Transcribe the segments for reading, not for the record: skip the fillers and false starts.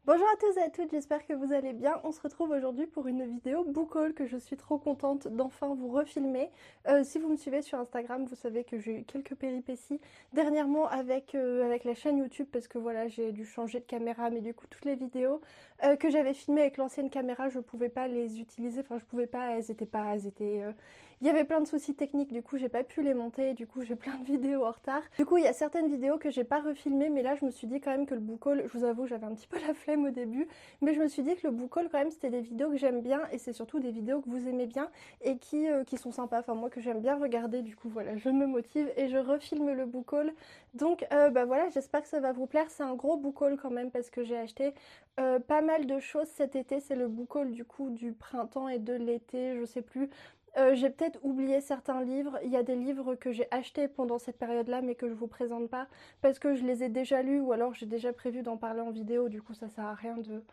Bonjour à tous et à toutes, j'espère que vous allez bien. On se retrouve aujourd'hui pour une vidéo book haul que je suis trop contente d'enfin vous refilmer. Si vous me suivez sur Instagram, vous savez que j'ai eu quelques péripéties dernièrement avec la chaîne YouTube parce que voilà, j'ai dû changer de caméra, mais du coup toutes les vidéos que j'avais filmées avec l'ancienne caméra, je pouvais pas les utiliser, enfin je pouvais pas, il y avait plein de soucis techniques, du coup j'ai pas pu les monter, du coup j'ai plein de vidéos en retard. Du coup il y a certaines vidéos que j'ai pas refilmées, mais là je me suis dit quand même que le book haul, je vous avoue j'avais un petit peu la flemme au début, mais je me suis dit que le book haul quand même c'était des vidéos que j'aime bien et c'est surtout des vidéos que vous aimez bien et qui sont sympas, enfin moi que j'aime bien regarder, du coup voilà je me motive et je refilme le book haul. Donc bah voilà, j'espère que ça va vous plaire, c'est un gros book haul quand même parce que j'ai acheté pas mal de choses cet été, c'est le book haul du coup du printemps et de l'été, je sais plus. J'ai peut-être oublié certains livres. Il y a des livres que j'ai achetés pendant cette période-là, mais que je vous présente pas parce que je les ai déjà lus ou alors j'ai déjà prévu d'en parler en vidéo. Du coup, ça sert à rien de,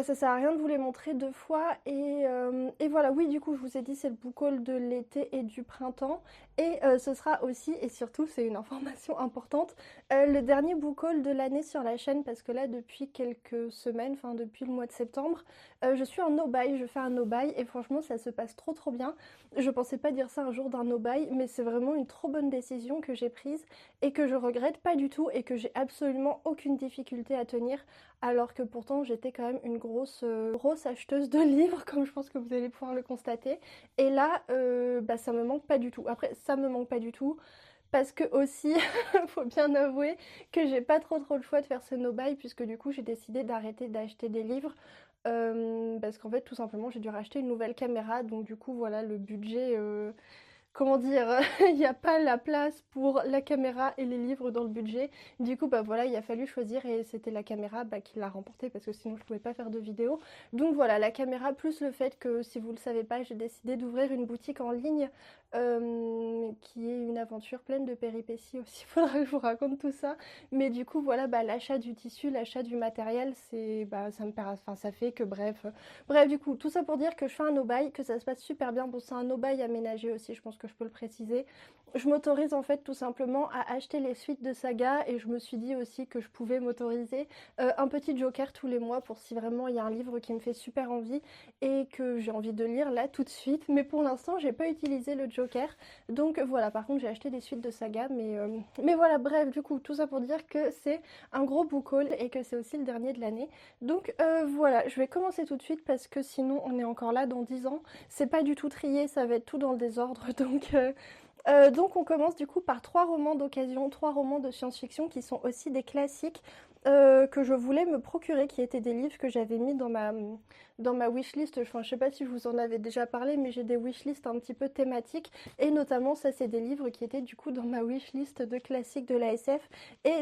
ça sert à rien de vous les montrer deux fois et voilà, oui du coup je vous ai dit c'est le book haul de l'été et du printemps et ce sera aussi et surtout c'est une information importante le dernier book haul de l'année sur la chaîne parce que là depuis quelques semaines, enfin depuis le mois de septembre, je suis en no-buy, je fais un no-buy et franchement ça se passe trop bien. Je pensais pas dire ça un jour d'un no-buy mais c'est vraiment une trop bonne décision que j'ai prise et que je regrette pas du tout et que j'ai absolument aucune difficulté à tenir alors que pourtant j'étais quand même une grosse acheteuse de livres, comme je pense que vous allez pouvoir le constater. Et là, bah, ça me manque pas du tout. Après, ça me manque pas du tout, parce que aussi, faut bien avouer que j'ai pas trop le choix de faire ce no-buy, puisque du coup j'ai décidé d'arrêter d'acheter des livres. Parce qu'en fait, tout simplement, j'ai dû racheter une nouvelle caméra, donc du coup, voilà, le budget comment dire, il n'y a pas la place pour la caméra et les livres dans le budget. Du coup, bah voilà, il a fallu choisir et c'était la caméra bah, qui l'a remporté parce que sinon je pouvais pas faire de vidéo. Donc voilà, la caméra plus le fait que, si vous le savez pas, j'ai décidé d'ouvrir une boutique en ligne qui est une aventure pleine de péripéties aussi. Il faudra que je vous raconte tout ça. Mais du coup, voilà, bah, l'achat du tissu, l'achat du matériel, c'est, bah, ça me perd, enfin, ça fait que bref, du coup, tout ça pour dire que je fais un no-buy, que ça se passe super bien. Bon, c'est un no-buy aménagé aussi, je pense que je peux le préciser. Je m'autorise en fait tout simplement à acheter les suites de saga et je me suis dit aussi que je pouvais m'autoriser un petit joker tous les mois pour si vraiment il y a un livre qui me fait super envie et que j'ai envie de lire là tout de suite. Mais pour l'instant, j'ai pas utilisé le joker. Donc voilà, par contre, j'ai acheté des suites de saga. Mais voilà, bref, du coup, tout ça pour dire que c'est un gros book haul et que c'est aussi le dernier de l'année. Donc voilà, je vais commencer tout de suite parce que sinon on est encore là dans 10 ans. C'est pas du tout trié, ça va être tout dans le désordre. Donc on commence du coup par trois romans d'occasion, trois romans de science-fiction qui sont aussi des classiques que je voulais me procurer, qui étaient des livres que j'avais mis dans ma wishlist. Enfin, je sais pas si je vous en avais déjà parlé, mais j'ai des wishlists un petit peu thématiques. Et notamment, ça, c'est des livres qui étaient du coup dans ma wishlist de classiques de la SF et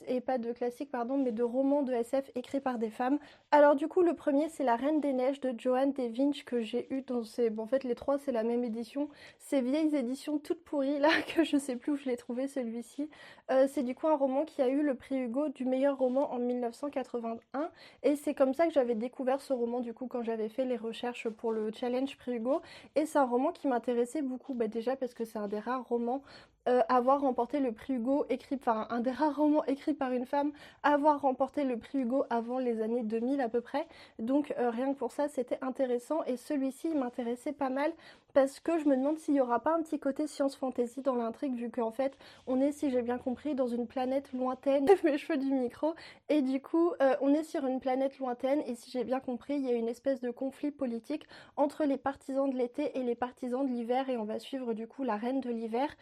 et pas de classiques, pardon, mais de romans de SF écrits par des femmes. Alors du coup, le premier, c'est La Reine des Neiges de Joanne D. Vinch que j'ai eu dans ces... Bon, en fait, les trois, c'est la même édition. Ces vieilles éditions toutes pourries, là, que je sais plus où je l'ai trouvé, celui-ci. C'est du coup un roman qui a eu le prix Hugo du meilleur roman en 1981. Et c'est comme ça que j'avais découvert ce roman, du coup, quand j'avais fait les recherches pour le challenge prix Hugo. Et c'est un roman qui m'intéressait beaucoup, bah, déjà parce que c'est un des rares romans à avoir remporté le prix Hugo écrit, enfin un des rares romans écrits par une femme à avoir remporté le prix Hugo avant les années 2000 à peu près. Donc rien que pour ça, c'était intéressant. Et celui-ci, il m'intéressait pas mal parce que je me demande s'il y aura pas un petit côté science fantasy dans l'intrigue, vu qu'en fait, on est, si j'ai bien compris, dans une planète lointaine. Mes cheveux du micro. Et du coup, on est sur une planète lointaine. Et si j'ai bien compris, il y a une espèce de conflit politique entre les partisans de l'été et les partisans de l'hiver. Et on va suivre du coup la reine de l'hiver,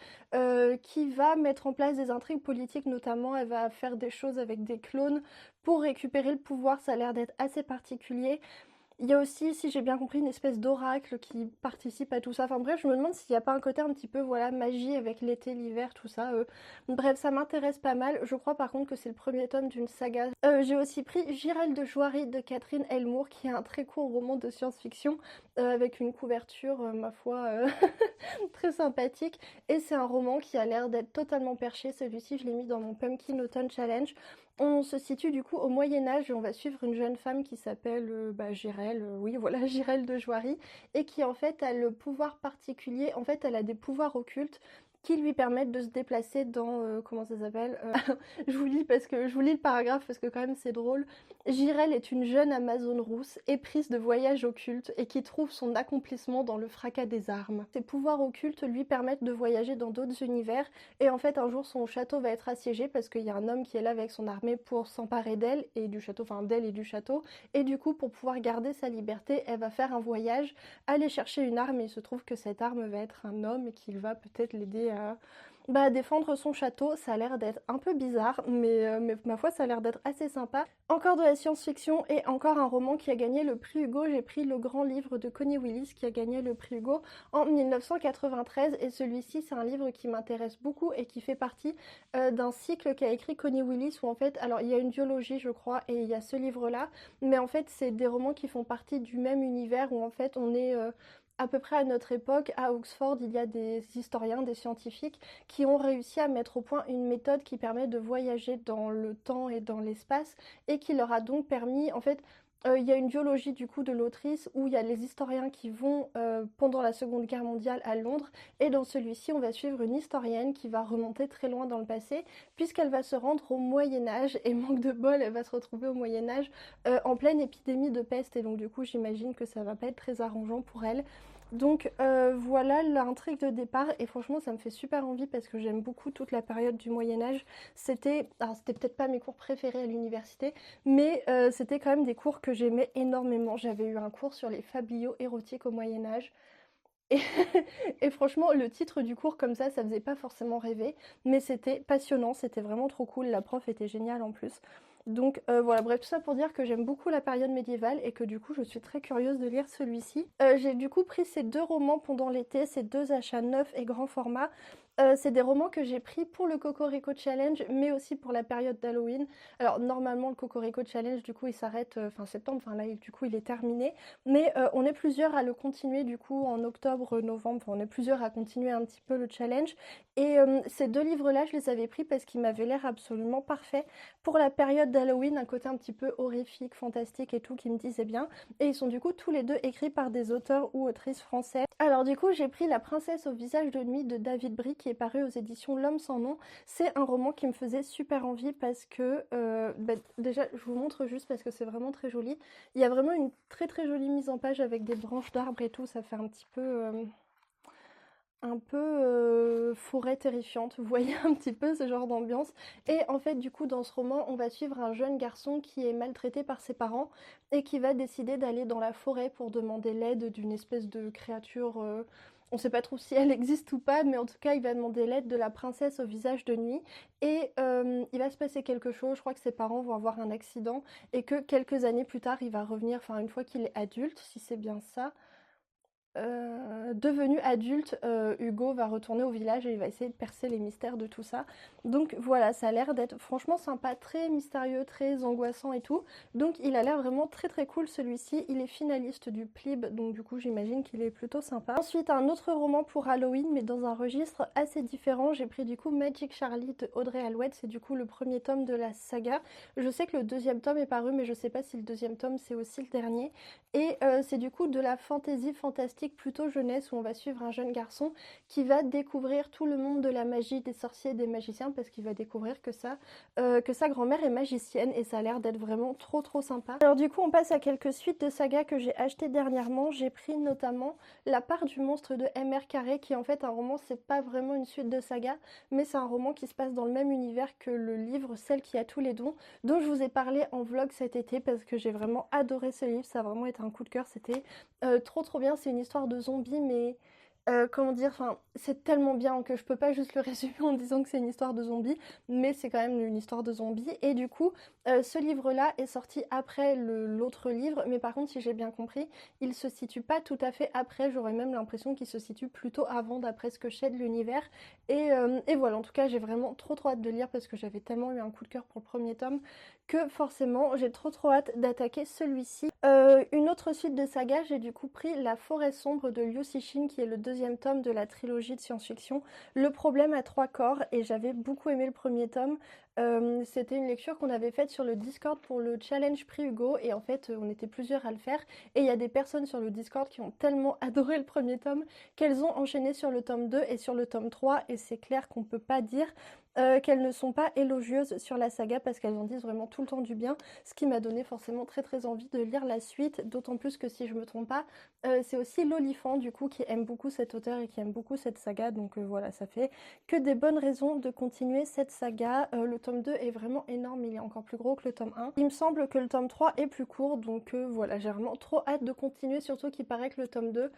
qui va mettre en place des intrigues politiques, notamment elle va faire des choses avec des clones pour récupérer le pouvoir. Ça a l'air d'être assez particulier. Il y a aussi, si j'ai bien compris, une espèce d'oracle qui participe à tout ça. Enfin bref, je me demande s'il n'y a pas un côté un petit peu, voilà, magie avec l'été, l'hiver, tout ça. Bref, ça m'intéresse pas mal. Je crois par contre que c'est le premier tome d'une saga. J'ai aussi pris Girel de Joiry de Catherine Elmour, qui est un très court roman de science-fiction avec une couverture, ma foi, très sympathique. Et c'est un roman qui a l'air d'être totalement perché. Celui-ci, je l'ai mis dans mon Pumpkin Autumn Challenge. On se situe du coup au Moyen-Âge et on va suivre une jeune femme qui s'appelle Girel, oui voilà, Girel de Joiry, et qui en fait a le pouvoir particulier, en fait elle a des pouvoirs occultes qui lui permettent de se déplacer dans, comment ça s'appelle? Je vous lis parce que je vous lis le paragraphe parce que quand même c'est drôle. Jirel est une jeune amazone rousse, éprise de voyages occultes et qui trouve son accomplissement dans le fracas des armes. Ses pouvoirs occultes lui permettent de voyager dans d'autres univers et en fait un jour son château va être assiégé parce qu'il y a un homme qui est là avec son armée pour s'emparer d'elle et du château, enfin d'elle et du château. Et du coup pour pouvoir garder sa liberté, elle va faire un voyage, aller chercher une arme et il se trouve que cette arme va être un homme et qu'il va peut-être l'aider à défendre son château. Ça a l'air d'être un peu bizarre, mais ma foi, ça a l'air d'être assez sympa. Encore de la science-fiction et encore un roman qui a gagné le prix Hugo. J'ai pris Le Grand Livre de Connie Willis qui a gagné le prix Hugo en 1993 et celui-ci, c'est un livre qui m'intéresse beaucoup et qui fait partie d'un cycle qu'a écrit Connie Willis où en fait, alors il y a une duologie je crois et il y a ce livre-là, mais en fait c'est des romans qui font partie du même univers où en fait on est à peu près à notre époque, à Oxford, il y a des historiens, des scientifiques qui ont réussi à mettre au point une méthode qui permet de voyager dans le temps et dans l'espace et qui leur a donc permis, en fait, il y a une biologie du coup de l'autrice où il y a les historiens qui vont pendant la Seconde Guerre mondiale à Londres et dans celui-ci on va suivre une historienne qui va remonter très loin dans le passé puisqu'elle va se rendre au Moyen-Âge et manque de bol elle va se retrouver au Moyen-Âge en pleine épidémie de peste et donc du coup j'imagine que ça va pas être très arrangeant pour elle. Donc voilà l'intrigue de départ et franchement ça me fait super envie parce que j'aime beaucoup toute la période du Moyen-Âge. Alors c'était peut-être pas mes cours préférés à l'université, mais c'était quand même des cours que j'aimais énormément. J'avais eu un cours sur les fabliaux érotiques au Moyen-Âge. Et, et franchement, le titre du cours comme ça faisait pas forcément rêver, mais c'était passionnant, c'était vraiment trop cool. La prof était géniale en plus. Donc voilà, bref, tout ça pour dire que j'aime beaucoup la période médiévale et que du coup je suis très curieuse de lire celui-ci. J'ai du coup pris ces deux romans pendant l'été, ces deux achats neufs et grand format. C'est des romans que j'ai pris pour le Cocorico Challenge, mais aussi pour la période d'Halloween. Alors normalement le Cocorico Challenge du coup il s'arrête fin septembre, enfin là du coup il est terminé. Mais on est plusieurs à le continuer du coup en octobre, novembre, enfin, on est plusieurs à continuer un petit peu le challenge. Et ces deux livres-là, je les avais pris parce qu'ils m'avaient l'air absolument parfaits pour la période d'Halloween, un côté un petit peu horrifique, fantastique et tout qui me disait bien. Et ils sont du coup tous les deux écrits par des auteurs ou autrices français. Alors du coup, j'ai pris La Princesse au visage de nuit de David Brie qui est paru aux éditions L'Homme sans nom. C'est un roman qui me faisait super envie parce que, déjà, je vous montre juste parce que c'est vraiment très joli. Il y a vraiment une très très jolie mise en page avec des branches d'arbres et tout, ça fait un peu forêt terrifiante, vous voyez un petit peu ce genre d'ambiance. Et en fait du coup dans ce roman on va suivre un jeune garçon qui est maltraité par ses parents et qui va décider d'aller dans la forêt pour demander l'aide d'une espèce de créature, on sait pas trop si elle existe ou pas, mais en tout cas il va demander l'aide de la princesse au visage de nuit et il va se passer quelque chose, je crois que ses parents vont avoir un accident et que quelques années plus tard il va revenir, enfin une fois qu'il est adulte, si c'est bien ça. Devenu adulte, Hugo va retourner au village et il va essayer de percer les mystères de tout ça. Donc voilà, ça a l'air d'être franchement sympa, très mystérieux, très angoissant et tout. Donc il a l'air vraiment très très cool celui-ci. Il est finaliste du PLIB, donc du coup j'imagine qu'il est plutôt sympa. Ensuite un autre roman pour Halloween, mais dans un registre assez différent. J'ai pris du coup Magic Charlie de Audrey Alouette. C'est du coup le premier tome de la saga. Je sais que le deuxième tome est paru, mais je sais pas si le deuxième tome c'est aussi le dernier. Et c'est du coup de la fantasy fantastique plutôt jeunesse où on va suivre un jeune garçon qui va découvrir tout le monde de la magie, des sorciers et des magiciens parce qu'il va découvrir que sa grand-mère est magicienne et ça a l'air d'être vraiment trop trop sympa. Alors du coup on passe à quelques suites de sagas que j'ai achetées dernièrement. J'ai pris notamment La part du monstre de M.R. Carré qui est en fait un roman, c'est pas vraiment une suite de saga mais c'est un roman qui se passe dans le même univers que le livre Celle qui a tous les dons dont je vous ai parlé en vlog cet été parce que j'ai vraiment adoré ce livre, ça a vraiment été un coup de cœur, c'était trop trop bien. C'est une histoire de zombies mais comment dire, enfin c'est tellement bien que je peux pas juste le résumer en disant que c'est une histoire de zombies, mais c'est quand même une histoire de zombies et du coup ce livre là est sorti après l'autre livre, mais par contre si j'ai bien compris il se situe pas tout à fait après, j'aurais même l'impression qu'il se situe plutôt avant d'après ce que je sais de l'univers et voilà, en tout cas j'ai vraiment trop trop hâte de lire parce que j'avais tellement eu un coup de cœur pour le premier tome que forcément j'ai trop trop hâte d'attaquer celui-ci. Une autre suite de saga, j'ai du coup pris La Forêt sombre de Liu Cixin qui est le deuxième tome de la trilogie de science-fiction. Le problème à trois corps et j'avais beaucoup aimé le premier tome. C'était une lecture qu'on avait faite sur le Discord pour le challenge Prix Hugo et en fait on était plusieurs à le faire et il y a des personnes sur le Discord qui ont tellement adoré le premier tome qu'elles ont enchaîné sur le tome 2 et sur le tome 3 et c'est clair qu'on peut pas dire qu'elles ne sont pas élogieuses sur la saga parce qu'elles en disent vraiment tout le temps du bien, ce qui m'a donné forcément très envie de lire la suite, d'autant plus que si je me trompe pas, c'est aussi Lolifant du coup qui aime beaucoup cet auteur et qui aime beaucoup cette saga, donc voilà, ça fait que des bonnes raisons de continuer cette saga. Le tome 2 est vraiment énorme, il est encore plus gros que le tome 1. Il me semble que le tome 3 est plus court, donc voilà, j'ai vraiment trop hâte de continuer, surtout qu'il paraît que le tome 2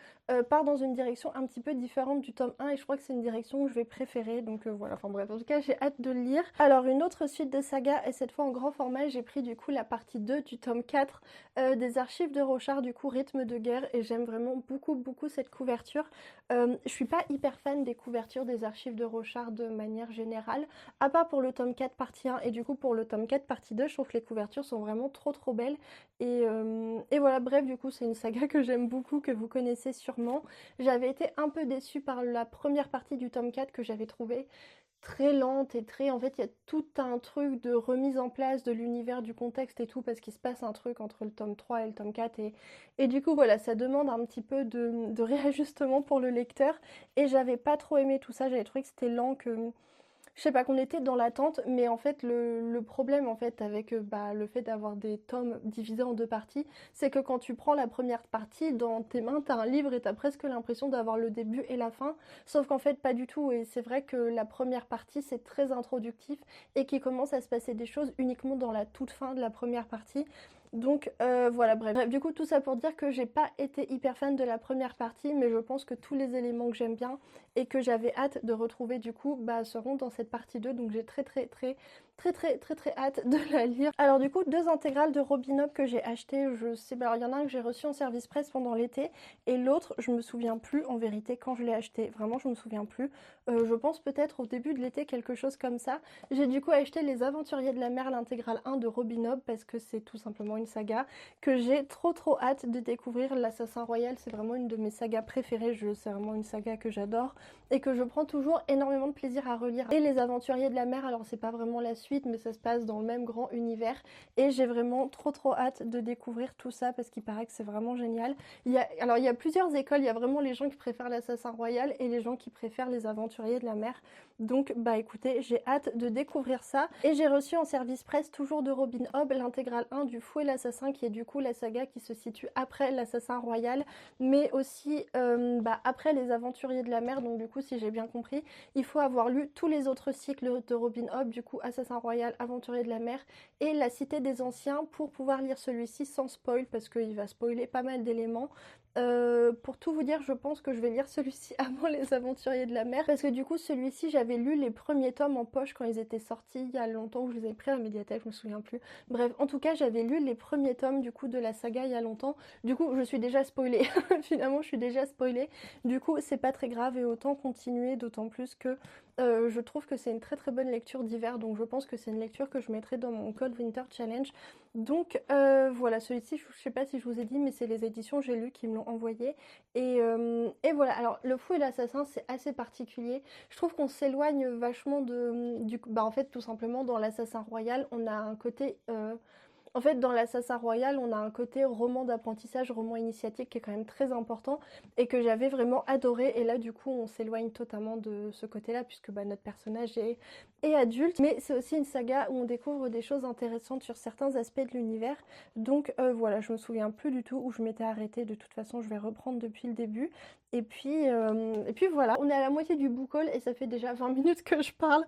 part dans une direction un petit peu différente du tome 1 et je crois que c'est une direction que je vais préférer, donc voilà, enfin bref, en tout cas j'ai hâte de le lire. Alors une autre suite de saga, et cette fois en grand format, j'ai pris du coup la partie 2 du tome 4 des archives de Rochard, du coup Rythme de guerre, et j'aime vraiment beaucoup cette couverture. Je suis pas hyper fan des couvertures des archives de Rochard de manière générale, à part pour le tome 4 partie 1 et du coup pour le tome 4 partie 2, je trouve que les couvertures sont vraiment trop belles et voilà, bref, du coup c'est une saga que j'aime beaucoup, que vous connaissez sûrement. J'avais été un peu déçue par la première partie du tome 4 que j'avais trouvée très lente et très... En fait, il y a tout un truc de remise en place de l'univers, du contexte et tout, parce qu'il se passe un truc entre le tome 3 et le tome 4. Et du coup, voilà, ça demande un petit peu de réajustement pour le lecteur. Et j'avais pas trop aimé tout ça, j'avais trouvé que c'était lent, que... Je sais pas, qu'on était dans l'attente, mais en fait, le problème, en fait, avec bah, le fait d'avoir des tomes divisés en deux parties, c'est que quand tu prends la première partie, dans tes mains, t'as un livre et t'as presque l'impression d'avoir le début et la fin, sauf qu'en fait, pas du tout, et c'est vrai que la première partie, c'est très introductif, et qu'il commence à se passer des choses uniquement dans la toute fin de la première partie, donc voilà, bref. Du coup, tout ça pour dire que j'ai pas été hyper fan de la première partie, mais je pense que tous les éléments que j'aime bien et que j'avais hâte de retrouver du coup, bah, seront dans cette partie 2, donc j'ai très hâte de la lire. Alors du coup, deux intégrales de Robin Hood que j'ai achetées, je sais, bah, alors il y en a un que j'ai reçu en service presse pendant l'été, et l'autre, je me souviens plus en vérité quand je l'ai acheté, vraiment je me souviens plus. Je pense peut-être au début de l'été, quelque chose comme ça. J'ai du coup acheté Les Aventuriers de la Mer, l'intégrale 1 de Robin Hood, parce que c'est tout simplement une saga que j'ai trop hâte de découvrir. L'Assassin Royal, c'est vraiment une de mes sagas préférées, c'est vraiment une saga que j'adore et que je prends toujours énormément de plaisir à relire. Et Les Aventuriers de la Mer, alors c'est pas vraiment la suite, mais ça se passe dans le même grand univers et j'ai vraiment trop hâte de découvrir tout ça parce qu'il paraît que c'est vraiment génial. Alors il y a plusieurs écoles, il y a vraiment les gens qui préfèrent l'Assassin Royal et les gens qui préfèrent Les Aventuriers de la Mer. Donc bah écoutez, j'ai hâte de découvrir ça. Et j'ai reçu en service presse, toujours de Robin Hood, l'intégrale 1 du Fou et l'Assassin, qui est du coup la saga qui se situe après l'Assassin Royal, mais aussi bah, après Les Aventuriers de la Mer. Donc du coup, si j'ai bien compris, il faut avoir lu tous les autres cycles de Robin Hood, du coup Assassin Royal, Aventuriers de la Mer et La Cité des Anciens, pour pouvoir lire celui-ci sans spoil, parce qu'il va spoiler pas mal d'éléments. Pour tout vous dire, je pense que je vais lire celui-ci avant Les Aventuriers de la Mer, parce que du coup celui-ci, j'avais lu les premiers tomes en poche quand ils étaient sortis il y a longtemps, où je les avais pris à la médiathèque, je me souviens plus. Bref, en tout cas, j'avais lu les premiers tomes du coup de la saga il y a longtemps. Du coup, je suis déjà spoilée. Finalement, je suis déjà spoilée. Du coup, c'est pas très grave et autant continuer, d'autant plus que je trouve que c'est une très bonne lecture d'hiver, donc je pense que c'est une lecture que je mettrai dans mon Cold Winter Challenge. Donc voilà, celui-ci, je sais pas si je vous ai dit, mais c'est les éditions J'ai lu qui me l'ont envoyé. Et voilà, alors Le Fou et l'Assassin, c'est assez particulier. Je trouve qu'on s'éloigne vachement bah en fait, tout simplement, dans l'Assassin Royal, on a un côté... En fait, dans l'Assassin Royal, on a un côté roman d'apprentissage, roman initiatique qui est quand même très important et que j'avais vraiment adoré. Et là, du coup, on s'éloigne totalement de ce côté-là puisque bah, notre personnage est adulte. Mais c'est aussi une saga où on découvre des choses intéressantes sur certains aspects de l'univers. Donc voilà, je me souviens plus du tout où je m'étais arrêtée. De toute façon, je vais reprendre depuis le début. Et puis voilà, on est à la moitié du book haul et ça fait déjà 20 minutes que je parle.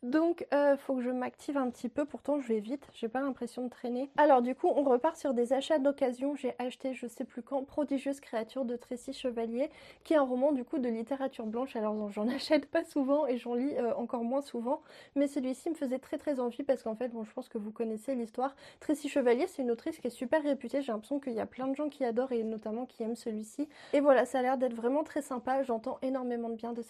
Donc faut que je m'active un petit peu, pourtant je vais vite, j'ai pas l'impression de traîner. Alors du coup on repart sur des achats d'occasion. J'ai acheté je sais plus quand Prodigieuse créature de Tracy Chevalier, qui est un roman du coup de littérature blanche. Alors j'en achète pas souvent et j'en lis encore moins souvent, mais celui-ci me faisait très envie parce qu'en fait bon, je pense que vous connaissez l'histoire. Tracy Chevalier, c'est une autrice qui est super réputée, j'ai l'impression qu'il y a plein de gens qui adorent et notamment qui aiment celui-ci. Et voilà, ça a l'air d'être vraiment très sympa, j'entends énormément de bien de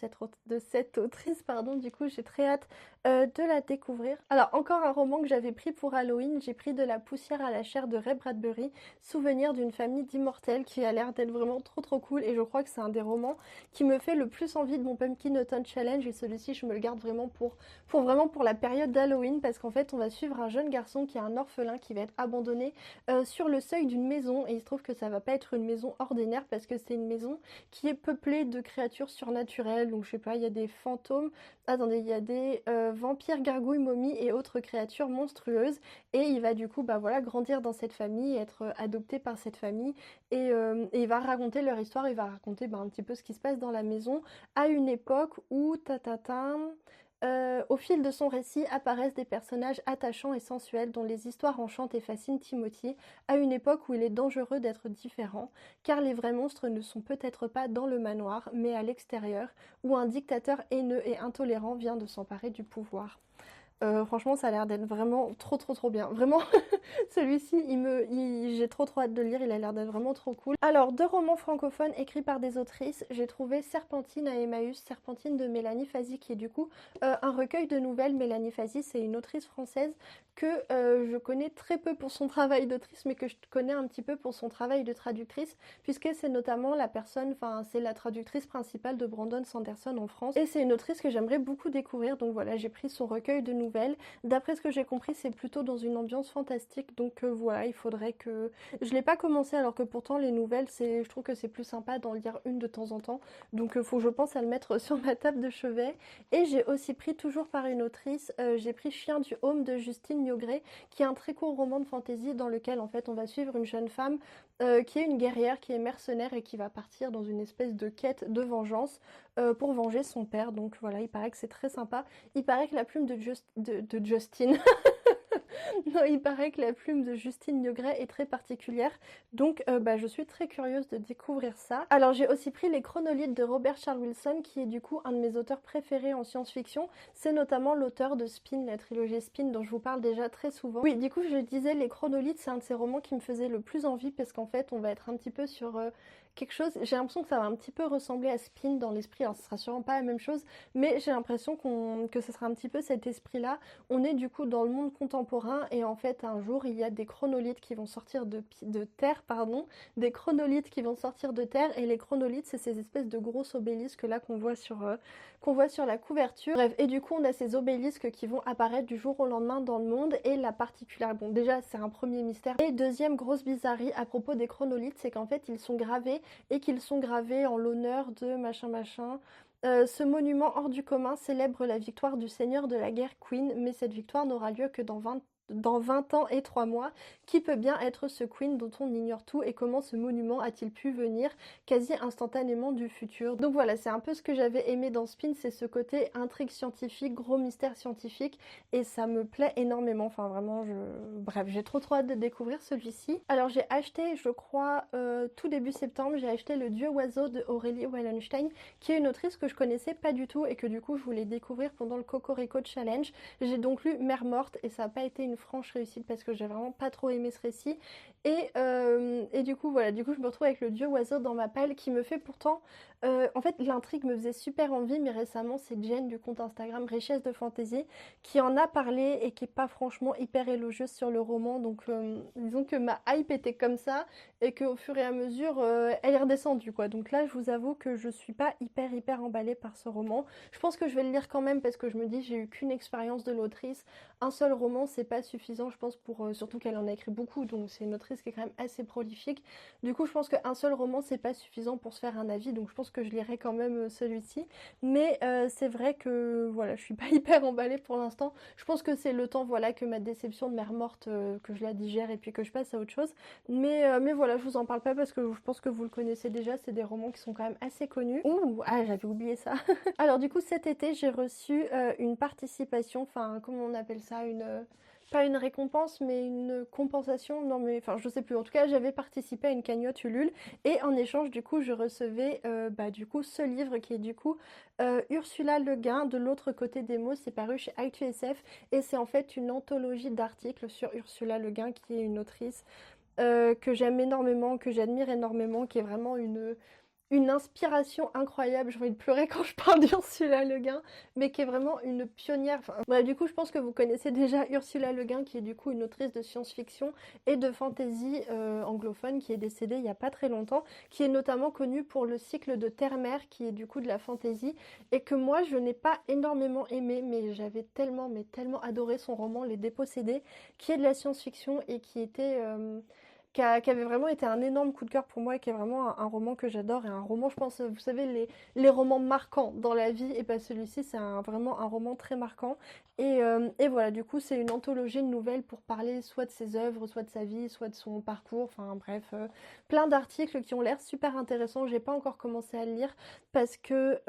cette autrice, pardon, du coup j'ai très hâte de la découvrir. Alors encore un roman que j'avais pris pour Halloween, j'ai pris De la poussière à la chair de Ray Bradbury, souvenir d'une famille d'immortels qui a l'air d'être vraiment trop cool et je crois que c'est un des romans qui me fait le plus envie de mon Pumpkin Autumn Challenge et celui-ci je me le garde vraiment pour la période d'Halloween parce qu'en fait on va suivre un jeune garçon qui est un orphelin qui va être abandonné sur le seuil d'une maison et il se trouve que ça va pas être une maison ordinaire parce que c'est une maison qui est peuplée de créatures surnaturelles, donc je sais pas, il y a des fantômes, attendez, il y a des vampires, gargouilles, momies et autres créatures monstrueuses et il va du coup bah voilà grandir dans cette famille, être adopté par cette famille et il va raconter leur histoire, il va raconter bah, un petit peu ce qui se passe dans la maison à une époque où au fil de son récit apparaissent des personnages attachants et sensuels dont les histoires enchantent et fascinent Timothy, à une époque où il est dangereux d'être différent, car les vrais monstres ne sont peut-être pas dans le manoir, mais à l'extérieur, où un dictateur haineux et intolérant vient de s'emparer du pouvoir. Franchement, ça a l'air d'être vraiment trop bien. Vraiment, celui-ci, j'ai trop hâte de le lire, il a l'air d'être vraiment trop cool. Alors, 2 romans francophones écrits par des autrices. J'ai trouvé Serpentine à Emmaüs, Serpentine de Mélanie Fazi, qui est du coup un recueil de nouvelles. Mélanie Fazi, c'est une autrice française que je connais très peu pour son travail d'autrice, mais que je connais un petit peu pour son travail de traductrice, puisque c'est notamment c'est la traductrice principale de Brandon Sanderson en France. Et c'est une autrice que j'aimerais beaucoup découvrir, donc voilà, j'ai pris son recueil de nouvelles. D'après ce que j'ai compris, c'est plutôt dans une ambiance fantastique, donc voilà, il faudrait que... Je l'ai pas commencé alors que pourtant les nouvelles, je trouve que c'est plus sympa d'en lire une de temps en temps, donc faut je pense à le mettre sur ma table de chevet. Et j'ai aussi pris, toujours par une autrice, j'ai pris Chien du Home de Justine Niogré, qui est un très court roman de fantasy dans lequel en fait on va suivre une jeune femme qui est une guerrière, qui est mercenaire et qui va partir dans une espèce de quête de vengeance pour venger son père. Donc voilà, il paraît que c'est très sympa. Il paraît que la plume de Justine... Non, il paraît que la plume de Justine Niogret est très particulière, donc bah, je suis très curieuse de découvrir ça. Alors j'ai aussi pris Les Chronolithes de Robert Charles Wilson, qui est du coup un de mes auteurs préférés en science-fiction. C'est notamment l'auteur de Spin, la trilogie Spin, dont je vous parle déjà très souvent. Oui, du coup je disais, Les Chronolithes, c'est un de ces romans qui me faisait le plus envie, parce qu'en fait on va être un petit peu sur quelque chose... J'ai l'impression que ça va un petit peu ressembler à Spin dans l'esprit, alors ce sera sûrement pas la même chose, mais j'ai l'impression que ce sera un petit peu cet esprit-là. On est du coup dans le monde contemporain et en fait un jour il y a des chronolithes qui vont sortir de terre, des chronolithes qui vont sortir de terre et les chronolithes c'est ces espèces de gros obélisques là qu'on voit sur la couverture. Bref, et du coup on a ces obélisques qui vont apparaître du jour au lendemain dans le monde et la particularité, bon déjà c'est un premier mystère. Et deuxième grosse bizarrerie à propos des chronolithes, c'est qu'en fait ils sont gravés et qu'ils sont gravés en l'honneur de machin machin. Ce monument hors du commun célèbre la victoire du seigneur de la guerre Queen, mais cette victoire n'aura lieu que dans 20 ans et 3 mois. Qui peut bien être ce Queen dont on ignore tout et comment ce monument a-t-il pu venir quasi instantanément du futur? Donc voilà, c'est un peu ce que j'avais aimé dans Spin, c'est ce côté intrigue scientifique, gros mystère scientifique et ça me plaît énormément. Enfin vraiment, bref, j'ai trop hâte de découvrir celui-ci. Alors j'ai acheté, je crois, tout début septembre, j'ai acheté Le Dieu Oiseau de Aurélie Wallenstein, qui est une autrice que je connaissais pas du tout et que du coup je voulais découvrir pendant le Cocorico Challenge. J'ai donc lu Mère Morte et ça n'a pas été une franche réussite parce que j'ai vraiment pas trop aimé ce récit et du coup voilà, du coup je me retrouve avec Le Dieu Oiseau dans ma palle qui me fait pourtant en fait l'intrigue me faisait super envie, mais récemment c'est Jen du compte Instagram Richesse de Fantasy qui en a parlé et qui est pas franchement hyper élogieuse sur le roman, donc disons que ma hype était comme ça et qu'au fur et à mesure elle est redescendue quoi. Donc là je vous avoue que je suis pas hyper emballée par ce roman. Je pense que je vais le lire quand même parce que je me dis j'ai eu qu'une expérience de l'autrice, un seul roman c'est pas suffisant je pense pour surtout qu'elle en a écrit beaucoup, donc c'est une autrice qui est quand même assez prolifique. Du coup je pense qu'un seul roman c'est pas suffisant pour se faire un avis, donc je pense que je lirai quand même celui-ci. Mais c'est vrai que voilà, je suis pas hyper emballée pour l'instant. Je pense que c'est le temps voilà que ma déception de Mère Morte que je la digère et puis que je passe à autre chose. Mais voilà, je vous en parle pas parce que je pense que vous le connaissez déjà, c'est des romans qui sont quand même assez connus. Ouh, ah j'avais oublié ça. Alors du coup cet été j'ai reçu une participation, enfin comment on appelle ça, pas une récompense mais une compensation, non mais enfin je sais plus, en tout cas j'avais participé à une cagnotte Ulule et en échange du coup je recevais bah du coup ce livre qui est du coup Ursula Le Guin de l'autre côté des mots, c'est paru chez i2SF et c'est en fait une anthologie d'articles sur Ursula Le Guin qui est une autrice que j'aime énormément, que j'admire énormément, qui est vraiment une inspiration incroyable, j'ai envie de pleurer quand je parle d'Ursula Le Guin, mais qui est vraiment une pionnière. Enfin, bref, du coup, je pense que vous connaissez déjà Ursula Le Guin, qui est du coup une autrice de science-fiction et de fantasy anglophone, qui est décédée il n'y a pas très longtemps, qui est notamment connue pour le cycle de Terre-Mer, qui est du coup de la fantasy, et que moi, je n'ai pas énormément aimé, mais j'avais tellement, mais tellement adoré son roman Les Dépossédés, qui est de la science-fiction et qui était... qui avait vraiment été un énorme coup de cœur pour moi et qui est vraiment un roman que j'adore et un roman, je pense, vous savez, les romans marquants dans la vie, et pas celui-ci, c'est vraiment un roman très marquant. Et voilà, du coup, c'est une anthologie de nouvelles pour parler soit de ses œuvres, soit de sa vie, soit de son parcours, enfin bref, plein d'articles qui ont l'air super intéressants. J'ai pas encore commencé à le lire parce que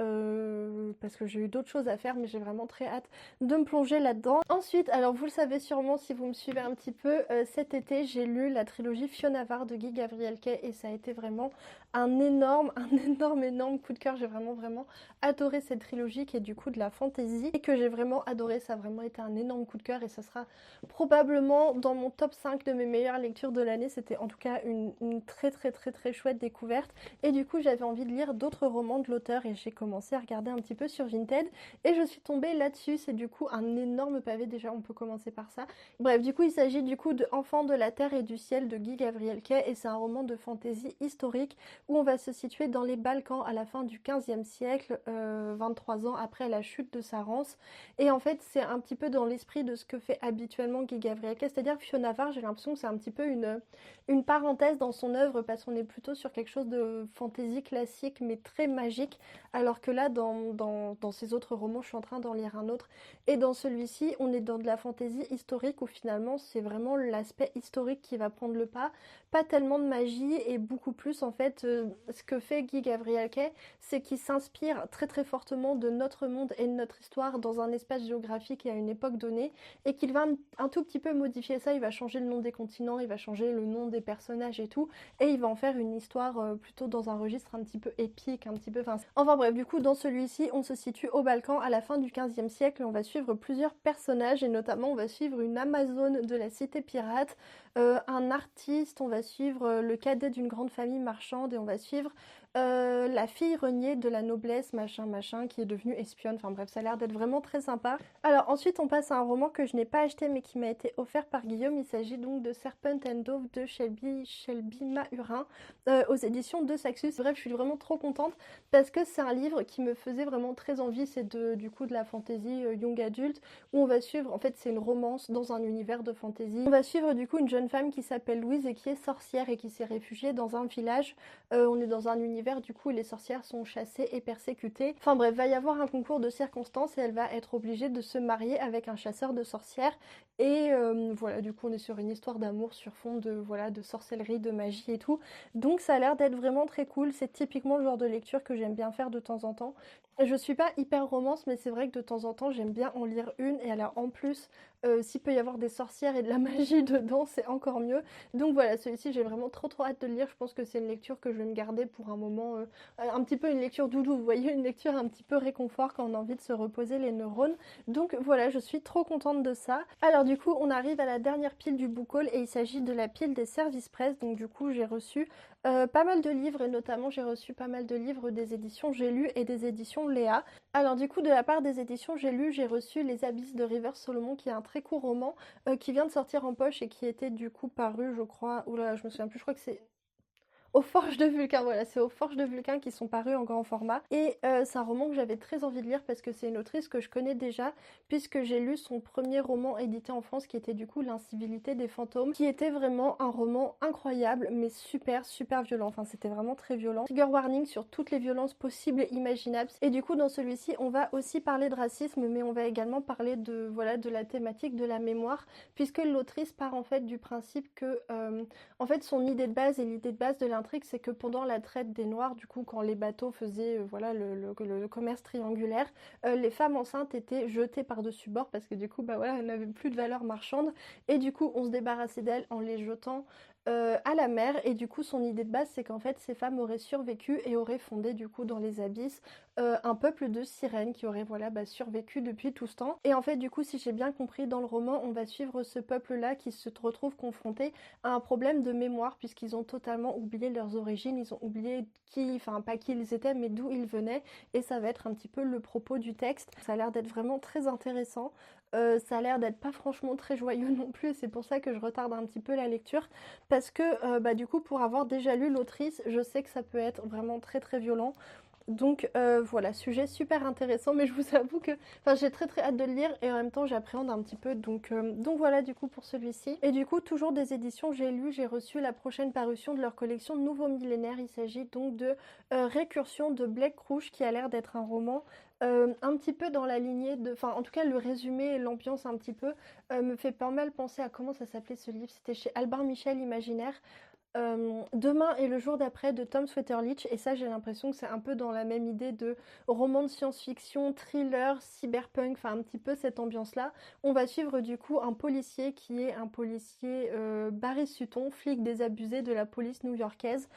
j'ai eu d'autres choses à faire, mais j'ai vraiment très hâte de me plonger là-dedans. Ensuite, alors vous le savez sûrement si vous me suivez un petit peu, cet été j'ai lu la trilogie Fiona Var de Guy Gabriel Kay et ça a été vraiment un énorme coup de cœur. J'ai vraiment adoré cette trilogie qui est du coup de la fantasy et que j'ai vraiment adoré. Ça a vraiment été un énorme coup de cœur et ça sera probablement dans mon top 5 de mes meilleures lectures de l'année. C'était en tout cas une très chouette découverte et du coup j'avais envie de lire d'autres romans de l'auteur et j'ai commencé à regarder un petit peu sur Vinted et je suis tombée là-dessus. C'est du coup un énorme pavé, déjà on peut commencer par ça. Bref, du coup il s'agit du coup de Enfants de la Terre et du Ciel de Guy Gabriel Kay et c'est un roman de fantasy historique où on va se situer dans les Balkans à la fin du XVe siècle, 23 ans après la chute de Sarance. Et en fait c'est un petit peu dans l'esprit de ce que fait habituellement Guy Gabriel Kay, c'est-à-dire que Fiona Var, j'ai l'impression que c'est un petit peu une parenthèse dans son œuvre parce qu'on est plutôt sur quelque chose de fantasy classique mais très magique, alors que là dans ses autres romans, je suis en train d'en lire un autre, et dans celui-ci on est dans de la fantasy historique où finalement c'est vraiment l'aspect historique qui va prendre le pas tellement de magie et beaucoup plus en fait ce que fait Guy Gabriel Kay, c'est qu'il s'inspire très fortement de notre monde et de notre histoire dans un espace géographique et à une époque donnée et qu'il va un tout petit peu modifier ça. Il va changer le nom des continents, il va changer le nom des personnages et tout, et il va en faire une histoire plutôt dans un registre un petit peu épique, un petit peu... Enfin bref, du coup dans celui-ci on se situe au Balkan à la fin du XVe siècle, on va suivre plusieurs personnages et notamment on va suivre une Amazone de la cité pirate, un artiste, on va suivre le cadet d'une grande famille marchande et on va suivre la fille reniée de la noblesse, machin, qui est devenue espionne. Enfin bref, ça a l'air d'être vraiment très sympa. Alors ensuite, on passe à un roman que je n'ai pas acheté mais qui m'a été offert par Guillaume. Il s'agit donc de Serpent and Dove de Shelby Mahurin aux éditions de Saxus. Bref, je suis vraiment trop contente parce que c'est un livre qui me faisait vraiment très envie. C'est du coup de la fantasy young adulte où on va suivre, en fait c'est une romance dans un univers de fantasy. On va suivre du coup une jeune femme qui s'appelle Louise et qui est sorcière et qui s'est réfugiée dans un village. On est dans un univers du coup où les sorcières sont chassées et persécutées. Enfin bref, va y avoir un concours de circonstances et elle va être obligée de se marier avec un chasseur de sorcières. Et voilà, du coup on est sur une histoire d'amour sur fond de, voilà, de sorcellerie, de magie et tout. Donc ça a l'air d'être vraiment très cool. C'est typiquement le genre de lecture que j'aime bien faire de temps en temps. Je suis pas hyper romance, mais c'est vrai que de temps en temps j'aime bien en lire une. Et alors en plus, s'il peut y avoir des sorcières et de la magie dedans, c'est encore mieux. Donc voilà, celui-ci j'ai vraiment trop hâte de le lire. Je pense que c'est une lecture que je vais me garder pour un moment, un petit peu une lecture doudou, vous voyez, une lecture un petit peu réconfort quand on a envie de se reposer les neurones. Donc voilà, je suis trop contente de ça. Alors du coup, on arrive à la dernière pile du book haul et il s'agit de la pile des services presse. Donc du coup, j'ai reçu pas mal de livres et notamment j'ai reçu pas mal de livres des éditions J'ai lu et des éditions Léa. Alors du coup, de la part des éditions j'ai reçu Les Abysses de River Solomon, qui est un très court roman qui vient de sortir en poche et qui était du coup paru, je crois, oula, je me souviens plus, je crois que c'est aux Forges de Vulcain, voilà, c'est aux Forges de Vulcain qui sont parus en grand format. Et c'est un roman que j'avais très envie de lire parce que c'est une autrice que je connais déjà, puisque j'ai lu son premier roman édité en France qui était du coup L'incivilité des fantômes, qui était vraiment un roman incroyable, mais super violent. Enfin, c'était vraiment très violent. Trigger warning sur toutes les violences possibles et imaginables. Et du coup, dans celui-ci, on va aussi parler de racisme, mais on va également parler de, voilà, de la thématique de la mémoire, puisque l'autrice part en fait du principe que, en fait, son idée de base et l'idée de base de l'intrigue, c'est que pendant la traite des Noirs, du coup, quand les bateaux faisaient voilà, le commerce triangulaire, les femmes enceintes étaient jetées par-dessus bord parce que du coup, bah voilà, elles n'avaient plus de valeur marchande et du coup, on se débarrassait d'elles en les jetant à la mer et du coup son idée de base c'est qu'en fait ces femmes auraient survécu et auraient fondé du coup dans les abysses un peuple de sirènes qui aurait voilà survécu depuis tout ce temps. Et en fait du coup si j'ai bien compris dans le roman on va suivre ce peuple là qui se retrouve confronté à un problème de mémoire puisqu'ils ont totalement oublié leurs origines, ils ont oublié qui, enfin pas qui ils étaient mais d'où ils venaient et ça va être un petit peu le propos du texte. Ça a l'air d'être vraiment très intéressant. Ça a l'air d'être pas franchement très joyeux non plus et c'est pour ça que je retarde un petit peu la lecture parce que du coup pour avoir déjà lu l'autrice je sais que ça peut être vraiment très très violent. Donc voilà, sujet super intéressant, mais je vous avoue que j'ai très très hâte de le lire et en même temps j'appréhende un petit peu. Donc voilà du coup pour celui-ci. Et du coup toujours des éditions j'ai reçu la prochaine parution de leur collection Nouveau Millénaire. Il s'agit donc de Récursion de Blake Rouge qui a l'air d'être un roman un petit peu dans la lignée de... Enfin en tout cas le résumé et l'ambiance un petit peu me fait pas mal penser à comment ça s'appelait ce livre. C'était chez Albin Michel Imaginaire. Demain et le jour d'après de Tom Sweterlich et ça j'ai l'impression que c'est un peu dans la même idée de roman de science-fiction, thriller, cyberpunk, enfin un petit peu cette ambiance-là. On va suivre du coup un policier qui est un policier Barry Sutton, flic désabusé de la police new-yorkaise.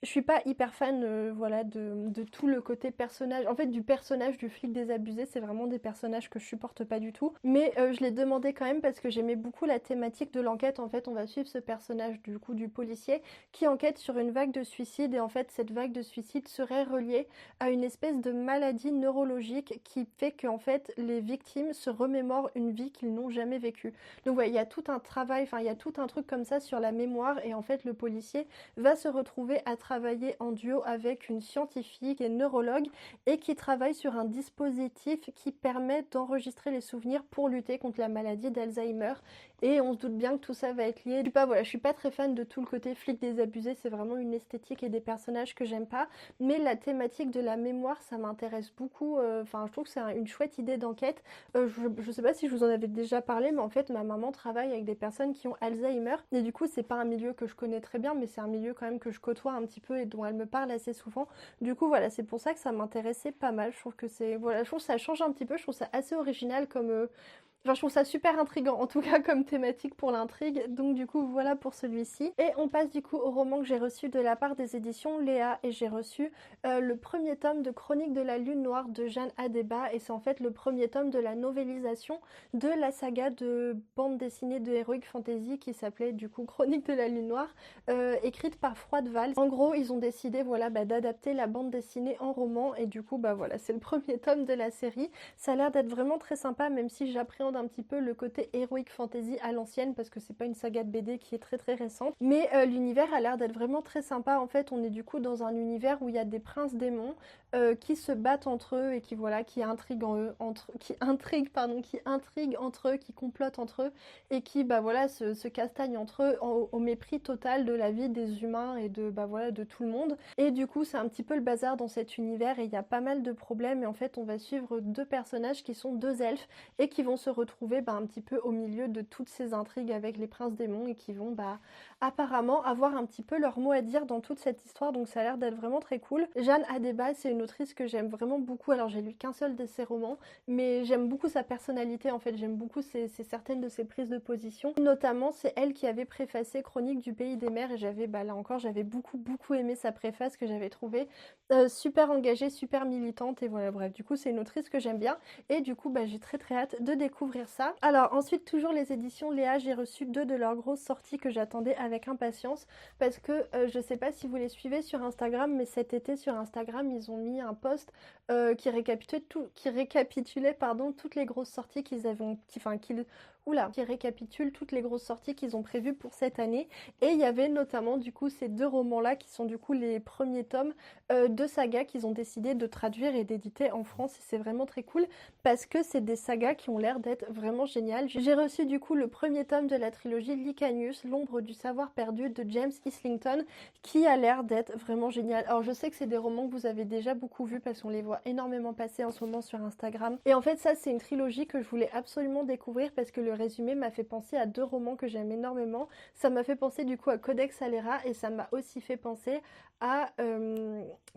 Je suis pas hyper fan voilà, de tout le côté personnage. En fait, du personnage du flic désabusé, c'est vraiment des personnages que je supporte pas du tout. Mais je l'ai demandé quand même parce que j'aimais beaucoup la thématique de l'enquête. En fait, on va suivre ce personnage du coup du policier qui enquête sur une vague de suicide. Et en fait, cette vague de suicide serait reliée à une espèce de maladie neurologique qui fait qu'en fait, les victimes se remémorent une vie qu'ils n'ont jamais vécue. Donc ouais, il y a tout un travail, enfin il y a tout un truc comme ça sur la mémoire. Et en fait, le policier va se retrouver à travailler en duo avec une scientifique et neurologue et qui travaille sur un dispositif qui permet d'enregistrer les souvenirs pour lutter contre la maladie d'Alzheimer. Et on se doute bien que tout ça va être lié. Je suis pas très fan de tout le côté flic désabusé, c'est vraiment une esthétique et des personnages que j'aime pas. Mais la thématique de la mémoire, ça m'intéresse beaucoup. Enfin, je trouve que c'est une chouette idée d'enquête. Je sais pas si je vous en avais déjà parlé, mais en fait, ma maman travaille avec des personnes qui ont Alzheimer. Et du coup, c'est pas un milieu que je connais très bien, mais c'est un milieu quand même que je côtoie un petit peu et dont elle me parle assez souvent. Du coup, voilà, c'est pour ça que ça m'intéressait pas mal. Je trouve que je trouve que ça change un petit peu. Je trouve ça assez original comme je trouve ça super intriguant, en tout cas comme thématique pour l'intrigue. Donc du coup, voilà pour celui-ci. Et on passe du coup au roman que j'ai reçu de la part des éditions Léa. Et j'ai reçu le premier tome de Chronique de la Lune Noire de Jeanne Adeba. Et c'est en fait le premier tome de la novélisation de la saga de bande dessinée de Heroic Fantasy qui s'appelait du coup Chronique de la Lune Noire, écrite par Froideval. En gros, ils ont décidé d'adapter la bande dessinée en roman. Et du coup, voilà, c'est le premier tome de la série. Ça a l'air d'être vraiment très sympa, même si j'appréhende un petit peu le côté heroic fantasy à l'ancienne parce que c'est pas une saga de BD qui est très très récente, mais l'univers a l'air d'être vraiment très sympa. En fait, on est du coup dans un univers où il y a des princes démons qui se battent entre eux et qui intriguent entre eux, qui complotent entre eux et qui se castagnent entre eux au mépris total de la vie des humains et de tout le monde. Et du coup, c'est un petit peu le bazar dans cet univers et il y a pas mal de problèmes et en fait, on va suivre deux personnages qui sont deux elfes et qui vont se retrouver un petit peu au milieu de toutes ces intrigues avec les princes démons et qui vont apparemment avoir un petit peu leur mot à dire dans toute cette histoire, donc ça a l'air d'être vraiment très cool. Jeanne Adeba, c'est une autrice que j'aime vraiment beaucoup. Alors j'ai lu qu'un seul de ses romans, mais j'aime beaucoup sa personnalité, en fait j'aime beaucoup certaines de ses prises de position. Notamment, c'est elle qui avait préfacé Chronique du Pays des Mers et j'avais j'avais beaucoup aimé sa préface que j'avais trouvée super engagée, super militante et voilà, bref, du coup c'est une autrice que j'aime bien et du coup j'ai très très hâte de découvrir ça. Alors ensuite, toujours les éditions Léa, j'ai reçu deux de leurs grosses sorties que j'attendais avec impatience parce que je sais pas si vous les suivez sur Instagram, mais cet été sur Instagram ils ont mis un post qui récapitulait toutes les grosses sorties qui récapitule toutes les grosses sorties qu'ils ont prévues pour cette année. Et il y avait notamment du coup ces deux romans-là qui sont du coup les premiers tomes de sagas qu'ils ont décidé de traduire et d'éditer en France. Et c'est vraiment très cool parce que c'est des sagas qui ont l'air d'être vraiment géniales. J'ai reçu du coup le premier tome de la trilogie Licanius, l'ombre du savoir perdu de James Islington, qui a l'air d'être vraiment génial. Alors je sais que c'est des romans que vous avez déjà beaucoup vus parce qu'on les voit énormément passer en ce moment sur Instagram. Et en fait ça c'est une trilogie que je voulais absolument découvrir parce que le résumé m'a fait penser à deux romans que j'aime énormément. Ça m'a fait penser du coup à Codex Alera et ça m'a aussi fait penser à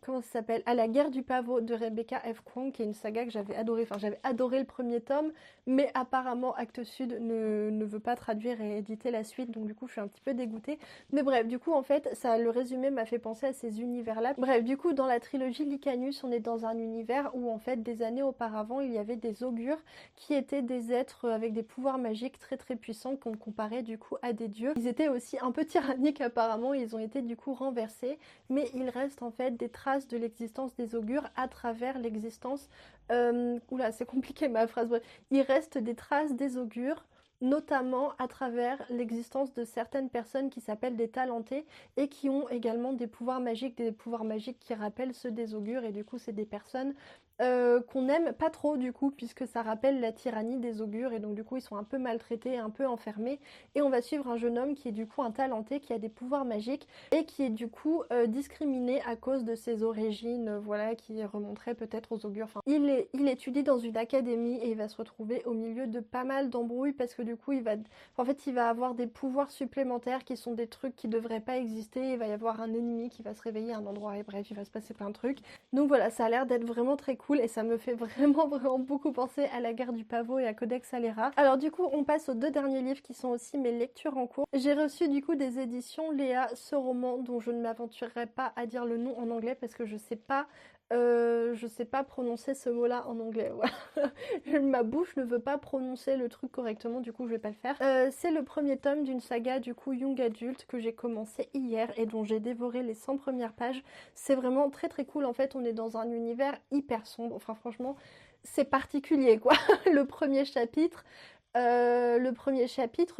comment ça s'appelle, à La Guerre du Pavot de Rebecca F. Kuang, qui est une saga que j'avais adorée. Enfin, j'avais adoré le premier tome, mais apparemment Actes Sud ne veut pas traduire et éditer la suite, donc du coup je suis un petit peu dégoûtée. Mais bref, du coup en fait, ça, le résumé m'a fait penser à ces univers-là. Bref, du coup dans la trilogie Licanus, on est dans un univers où en fait des années auparavant, il y avait des augures qui étaient des êtres avec des pouvoirs magiques très très puissants qu'on comparait du coup à des dieux. Ils étaient aussi un peu tyranniques apparemment, ils ont été du coup renversés, mais il reste en fait des traces de l'existence des augures à travers l'existence... oula, c'est compliqué ma phrase, bref. Il reste des traces des augures, notamment à travers l'existence de certaines personnes qui s'appellent des talentés et qui ont également des pouvoirs magiques qui rappellent ceux des augures, et du coup c'est des personnes qu'on n'aime pas trop du coup, puisque ça rappelle la tyrannie des augures, et donc du coup ils sont un peu maltraités, un peu enfermés, et on va suivre un jeune homme qui est du coup un talenté, qui a des pouvoirs magiques et qui est du coup discriminé à cause de ses origines, voilà, qui remonteraient peut-être aux augures. Enfin, il étudie dans une académie et il va se retrouver au milieu de pas mal d'embrouilles parce que du coup il va avoir des pouvoirs supplémentaires qui sont des trucs qui devraient pas exister. Il va y avoir un ennemi qui va se réveiller à un endroit et bref, il va se passer plein de trucs. Donc voilà, ça a l'air d'être vraiment très cool et ça me fait vraiment beaucoup penser à La Guerre du Pavot et à Codex Alera. Alors du coup, on passe aux deux derniers livres qui sont aussi mes lectures en cours. J'ai reçu du coup des éditions Léa, ce roman dont je ne m'aventurerai pas à dire le nom en anglais parce que je sais pas prononcer ce mot-là en anglais. Voilà. Ma bouche ne veut pas prononcer le truc correctement, du coup je vais pas le faire. C'est le premier tome d'une saga du coup Young Adult que j'ai commencé hier et dont j'ai dévoré les 100 premières pages. C'est vraiment très très cool. En fait, on est dans un univers hyper sombre. Enfin franchement, c'est particulier quoi. Le premier chapitre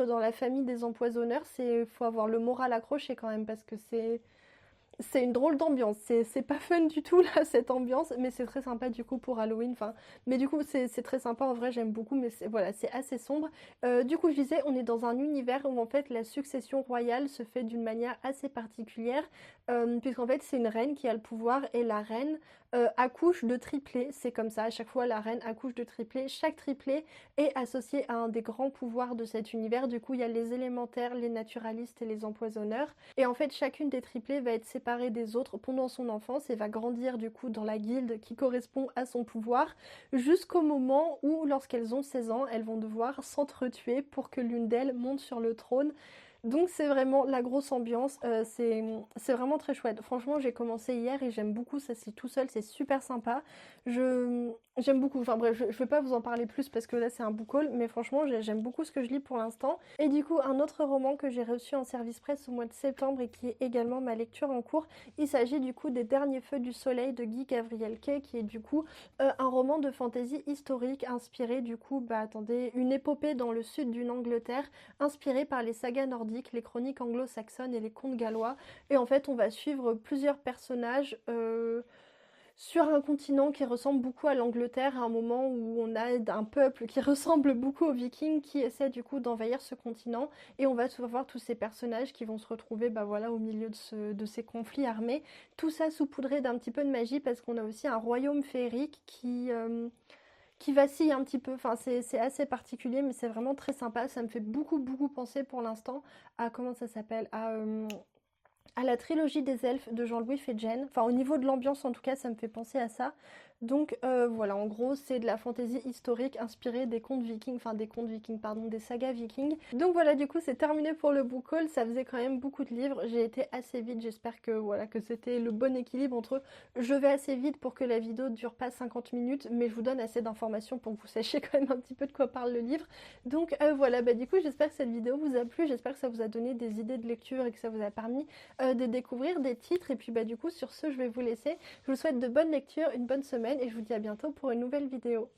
dans la famille des empoisonneurs, faut avoir le moral accroché quand même parce que c'est une drôle d'ambiance, c'est pas fun du tout là cette ambiance, mais c'est très sympa du coup pour Halloween, enfin, mais du coup c'est très sympa en vrai, j'aime beaucoup, mais voilà, c'est assez sombre. Du coup je disais, on est dans un univers où en fait la succession royale se fait d'une manière assez particulière, puisqu'en fait c'est une reine qui a le pouvoir et la reine accouche de triplés, c'est comme ça, à chaque fois la reine accouche de triplés, chaque triplé est associé à un des grands pouvoirs de cet univers, du coup il y a les élémentaires, les naturalistes et les empoisonneurs, et en fait chacune des triplés va être séparée des autres pendant son enfance et va grandir du coup dans la guilde qui correspond à son pouvoir jusqu'au moment où lorsqu'elles ont 16 ans, elles vont devoir s'entretuer pour que l'une d'elles monte sur le trône. Donc c'est vraiment la grosse ambiance, c'est vraiment très chouette. Franchement j'ai commencé hier et j'aime beaucoup, ça c'est tout seul, c'est super sympa. J'aime beaucoup, enfin bref, je vais pas vous en parler plus parce que là c'est un book haul, mais franchement j'aime beaucoup ce que je lis pour l'instant. Et du coup un autre roman que j'ai reçu en service presse au mois de septembre et qui est également ma lecture en cours, il s'agit du coup des Derniers Feux du Soleil de Guy Gabriel Kay, qui est du coup un roman de fantasy historique inspiré du coup, attendez, une épopée dans le sud d'une Angleterre, inspirée par les sagas nordiques, les chroniques anglo-saxonnes et les contes gallois. Et en fait on va suivre plusieurs personnages sur un continent qui ressemble beaucoup à l'Angleterre, à un moment où on a un peuple qui ressemble beaucoup aux Vikings qui essaie du coup d'envahir ce continent, et on va voir tous ces personnages qui vont se retrouver voilà, au milieu de ces conflits armés, tout ça saupoudré d'un petit peu de magie parce qu'on a aussi un royaume féerique qui vacille un petit peu, enfin c'est assez particulier mais c'est vraiment très sympa, ça me fait beaucoup penser pour l'instant à, comment ça s'appelle, à la trilogie des elfes de Jean-Louis Fedgen. Enfin, au niveau de l'ambiance, en tout cas, ça me fait penser à ça. Donc voilà, en gros, c'est de la fantaisie historique inspirée des contes vikings, des sagas vikings. Donc voilà, du coup, c'est terminé pour le book haul. Ça faisait quand même beaucoup de livres. J'ai été assez vite. J'espère que voilà, que c'était le bon équilibre entre je vais assez vite pour que la vidéo ne dure pas 50 minutes, mais je vous donne assez d'informations pour que vous sachiez quand même un petit peu de quoi parle le livre. Donc voilà, du coup, j'espère que cette vidéo vous a plu. J'espère que ça vous a donné des idées de lecture et que ça vous a permis de découvrir des titres. Et puis du coup, sur ce, je vais vous laisser. Je vous souhaite de bonnes lectures, une bonne semaine et je vous dis à bientôt pour une nouvelle vidéo.